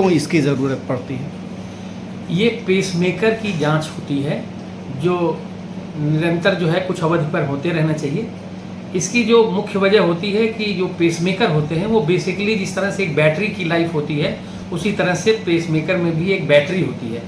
क्यों इसकी ज़रूरत पड़ती है? ये पेसमेकर की जांच होती है जो निरंतर जो है कुछ अवधि पर होते रहना चाहिए। इसकी जो मुख्य वजह होती है कि जो पेसमेकर होते हैं वो बेसिकली जिस तरह से एक बैटरी की लाइफ होती है उसी तरह से पेसमेकर में भी एक बैटरी होती है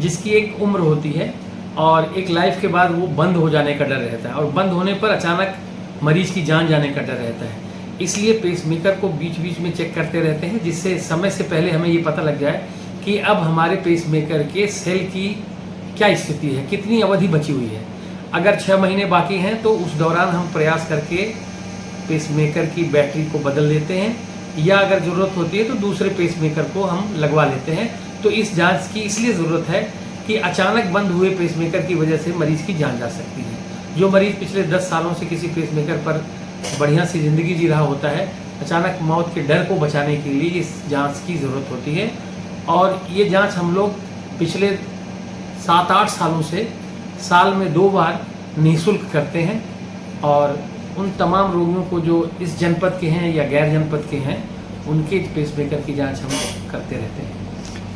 जिसकी एक उम्र होती है और एक लाइफ के बाद वो बंद हो जाने का डर रहता है और बंद होने पर अचानक मरीज की जान जाने का डर रहता है। इसलिए पेसमेकर को बीच बीच में चेक करते रहते हैं जिससे समय से पहले हमें ये पता लग जाए कि अब हमारे पेसमेकर के सेल की क्या स्थिति है, कितनी अवधि बची हुई है। अगर 6 महीने बाकी हैं तो उस दौरान हम प्रयास करके पेसमेकर की बैटरी को बदल देते हैं या अगर ज़रूरत होती है तो दूसरे पेसमेकर को हम लगवा लेते हैं। तो इस जांच की इसलिए ज़रूरत है कि अचानक बंद हुए पेसमेकर की वजह से मरीज़ की जान जा सकती है। जो मरीज़ पिछले 10 सालों से किसी पेसमेकर पर बढ़िया सी ज़िंदगी जी रहा होता है, अचानक मौत के डर को बचाने के लिए इस जांच की ज़रूरत होती है। और ये जांच हम लोग पिछले 7-8 सालों से साल में 2 बार निःशुल्क करते हैं और उन तमाम रोगियों को जो इस जनपद के हैं या गैर जनपद के हैं उनके पेसमेकर की जांच हम करते रहते हैं।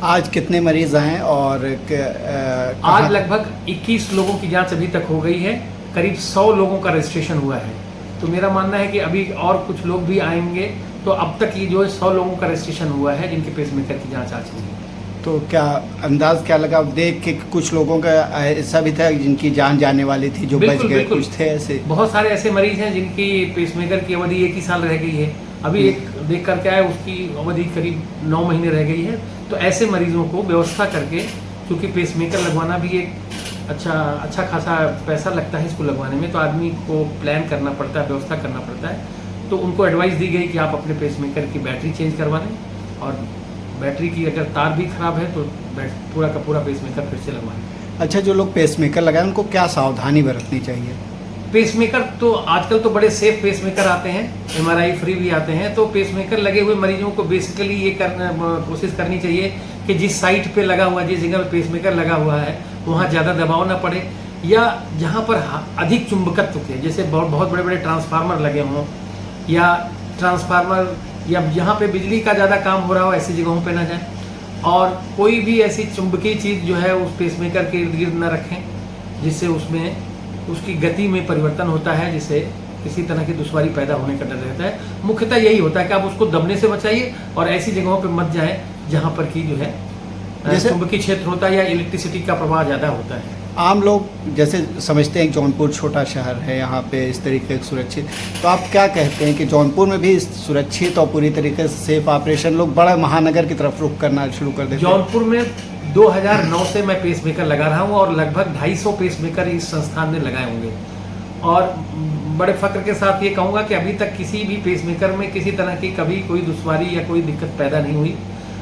आज कितने मरीज हैं और आज लगभग 21 लोगों की जांच अभी तक हो गई है, करीब 100 लोगों का रजिस्ट्रेशन हुआ है। तो मेरा मानना है कि अभी और कुछ लोग भी आएंगे, तो अब तक ये जो 100 लोगों का रजिस्ट्रेशन हुआ है जिनके पेसमेकर की जांच आज हुई है। तो क्या अंदाज क्या लगा देख के कुछ लोगों का ऐसा भी था जिनकी जान जाने वाली थी जो बच गए, कुछ थे ऐसे? बहुत सारे ऐसे मरीज हैं जिनकी पेसमेकर की अवधि 1 ही साल रह गई है। अभी एक देख कर के आए उसकी अवधि करीब 9 महीने रह गई है। तो ऐसे मरीजों को व्यवस्था करके, क्योंकि पेसमेकर लगवाना भी एक अच्छा खासा पैसा लगता है इसको लगवाने में, तो आदमी को प्लान करना पड़ता है, व्यवस्था करना पड़ता है। तो उनको एडवाइस दी गई कि आप अपने पेसमेकर की बैटरी चेंज करवा लें और बैटरी की अगर तार भी खराब है तो पूरा का पूरा पेसमेकर फिर से लगवा लें। अच्छा, जो लोग पेसमेकर लगाएं उनको क्या सावधानी बरतनी चाहिए? पेसमेकर तो आजकल तो बड़े सेफ पेसमेकर आते हैं, MRI फ्री भी आते हैं। तो पेसमेकर लगे हुए मरीजों को बेसिकली ये कोशिश करनी चाहिए कि जिस साइट पे लगा हुआ, जिस जगह पे पेसमेकर लगा हुआ है वहाँ ज़्यादा दबाव ना पड़े या जहाँ पर अधिक चुंबकत्व के, जैसे बहुत बड़े बड़े ट्रांसफार्मर लगे हों या ट्रांसफार्मर या जहाँ पे बिजली का ज़्यादा काम हो रहा हो ऐसी जगहों पे ना जाएं। और कोई भी ऐसी चुंबकीय चीज़ जो है उस पेसमेकर के इर्द गिर्द न रखें जिससे उसमें उसकी गति में परिवर्तन होता है, जिससे किसी तरह की दुश्वारी पैदा होने का डर रहता है। मुख्यतः यही होता है कि आप उसको दबने से बचाइए और ऐसी जगहों पे मत जाएं जहां पर की जो है चुंबकीय क्षेत्र होता है या इलेक्ट्रिसिटी का प्रभाव ज़्यादा होता है। आम लोग जैसे समझते हैं जौनपुर छोटा शहर है, यहाँ पे इस तरीके से सुरक्षित, तो आप क्या कहते हैं कि जौनपुर में भी सुरक्षित और पूरी तरीके से सेफ ऑपरेशन लोग बड़ा महानगर की तरफ रुख करना शुरू कर देते हैं? जौनपुर में 2009 से मैं पेसमेकर लगा रहा हूँ और लगभग 250 पेसमेकर इस संस्थान ने लगाए होंगे। और बड़े फख्र के साथ ये कहूँगा कि अभी तक किसी भी पेसमेकर में किसी तरह की कभी कोई दुश्वारी या कोई दिक्कत पैदा नहीं हुई।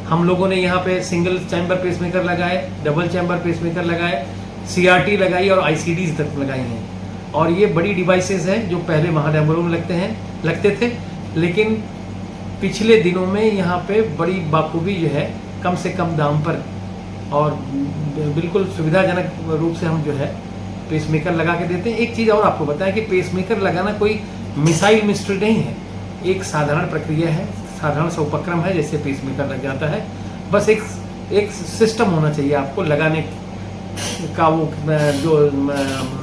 हम लोगों ने यहाँ पे सिंगल चैम्बर पेसमेकर लगाए, डबल चैम्बर पेसमेकर लगाए, CRT लगाई और ICDs तक लगाई हैं। और ये बड़ी डिवाइसेस हैं जो पहले महानगरों में लगते थे, लेकिन पिछले दिनों में यहाँ पे बड़ी बाखूबी जो है कम से कम दाम पर और बिल्कुल सुविधाजनक रूप से हम जो है पेसमेकर लगा के देते हैं। एक चीज़ और आपको बताएं कि पेसमेकर लगाना कोई मिसाइल मिस्ट्री नहीं है, एक साधारण प्रक्रिया है, साधारण सा उपक्रम है जैसे पेसमेकर लग जाता है। बस एक सिस्टम होना चाहिए आपको लगाने का, वो जो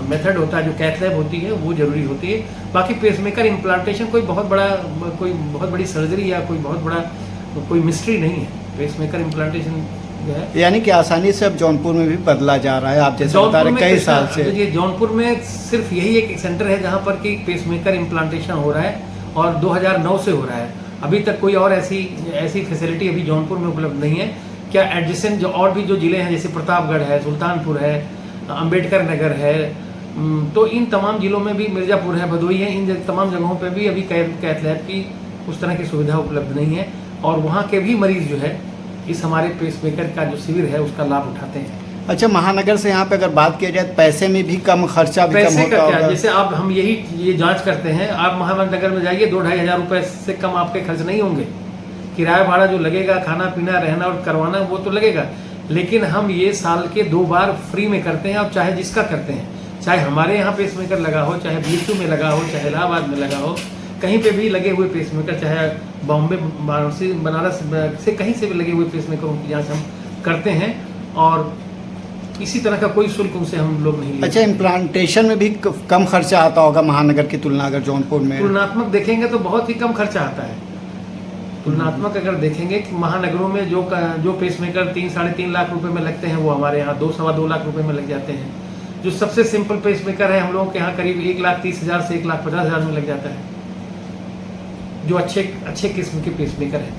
मेथड होता है, जो कैथ लैब होती है वो जरूरी होती है। बाकी पेसमेकर इम्प्लांटेशन कोई बहुत बड़ी सर्जरी या कोई मिस्ट्री नहीं है। पेसमेकर इम्प्लांटेशन यानी कि आसानी से अब जौनपुर में भी बदला जा रहा है, आप जैसे बता रहे कई साल से। ये जौनपुर में सिर्फ यही एक सेंटर है जहां पर कि पेसमेकर इम्प्लांटेशन हो रहा है और 2009 से हो रहा है। अभी तक कोई और ऐसी फैसिलिटी अभी जौनपुर में उपलब्ध नहीं है। क्या एडजेसेंट जो और भी जो जिले हैं जैसे प्रतापगढ़ है, सुल्तानपुर है, अंबेडकर नगर है, तो इन तमाम जिलों में भी, मिर्ज़ापुर है, भदोई है, इन तमाम जगहों पर भी अभी कैथ लैब की उस तरह की सुविधा उपलब्ध नहीं है और वहाँ के भी मरीज़ जो है इस हमारे पेसमेकर का जो शिविर है उसका लाभ उठाते हैं। अच्छा, महानगर से यहाँ पे अगर बात किया जाए पैसे में भी कम, खर्चा भी कम होता होगा? जैसे आप हम ये जांच करते हैं, आप महानगर में जाइए 2-2.5 हज़ार रुपये से कम आपके खर्च नहीं होंगे। किराया भाड़ा जो लगेगा, खाना पीना रहना और करवाना वो तो लगेगा, लेकिन हम ये साल के 2 बार फ्री में करते हैं। और चाहे जिसका करते हैं, चाहे हमारे यहाँ पेसमेकर लगा हो, चाहे BHU में लगा हो, चाहे इलाहाबाद में लगा हो, कहीं पे भी लगे हुए पेसमेकर, चाहे बॉम्बे, वाराणसी, बनारस से कहीं से भी लगे हुए पेसमेकरों की जांच हम करते हैं और इसी तरह का कोई शुल्क उनसे हम लोग नहीं लेते। अच्छा, इम्प्लांटेशन में भी कम खर्चा आता होगा महानगर की तुलना अगर जौनपुर में? तुलनात्मक देखेंगे तो बहुत ही कम खर्चा आता है। तुलनात्मक अगर देखेंगे कि महानगरों में जो पेसमेकर 3-3.5 लाख रुपए में लगते हैं वो हमारे यहाँ 2-2.25 लाख रुपए में लग जाते हैं। जो सबसे सिंपल पेसमेकर है हम लोगों के यहाँ करीब 1,30,000 से 1,50,000 में लग जाता है, जो अच्छे किस्म के पेसमेकर है।